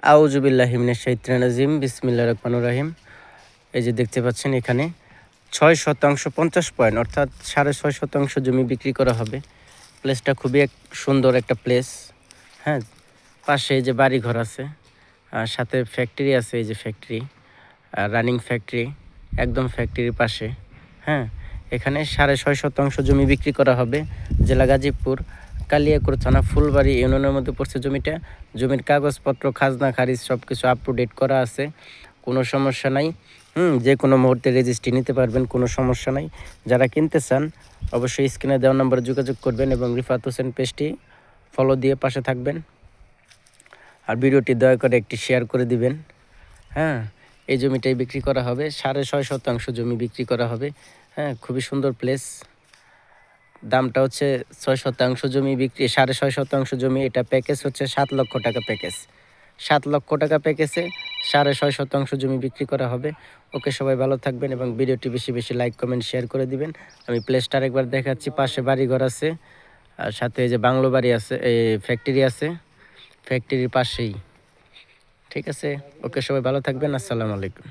আউযু বিল্লাহি মিনাশ শাইতানির রাজিম বিসমিল্লাহির রহমানির রহিম। এই যে দেখতে পাচ্ছেন এখানে ৬% ৫০ পয়েন্ট অর্থাৎ ৬.৫% জমি বিক্রি করা হবে। প্লেসটা খুবই সুন্দর একটা প্লেস। হ্যাঁ, পাশে এই যে বাড়িঘর আছে, আর সাথে ফ্যাক্টরি আছে, এই যে ফ্যাক্টরি, রানিং ফ্যাক্টরি, একদম ফ্যাক্টরির পাশে। হ্যাঁ, এখানে ৬.৫% জমি বিক্রি করা হবে। জেলা গাজীপুর, কালিয়াকৈর থানা, ফুলবাড়ি ইউনিয়নের মধ্যে পড়ছে জমিটা। জমির কাগজপত্র, খাজনা খারিজ সব কিছু আপ টু ডেট করা আছে, কোনো সমস্যা নাই। যে কোনো মুহূর্তে রেজিস্ট্রি নিতে পারবেন, কোনো সমস্যা নাই। যারা কিনতে চান অবশ্যই স্ক্রিনে দেওয়া নম্বরে যোগাযোগ করবেন এবং রিফাত হোসেন পেজটি ফলো দিয়ে পাশে থাকবেন। আর ভিডিওটি দয়া করে একটি শেয়ার করে দিবেন। হ্যাঁ, এই জমিটাই বিক্রি করা হবে, ৬.৫% জমি বিক্রি করা হবে। হ্যাঁ, খুবই সুন্দর প্লেস। দামটা হচ্ছে ৬% জমি বিক্রি, ৬.৫% জমি। এটা প্যাকেজ হচ্ছে ৭ লক্ষ টাকা প্যাকেজ। ৭ লক্ষ টাকা প্যাকেজে ৬.৫% জমি বিক্রি করা হবে। ওকে, সবাই ভালো থাকবেন এবং ভিডিওটি বেশি বেশি লাইক কমেন্ট শেয়ার করে দিবেন। আমি প্লেসটা আরেকবার দেখাচ্ছি। পাশে বাড়িঘর আছে, আর সাথে এই যে বাংলো বাড়ি আছে, এই ফ্যাক্টরি আছে ফ্যাক্টরির পাশেই। ঠিক আছে, ওকে, সবাই ভালো থাকবেন। আসসালামু আলাইকুম।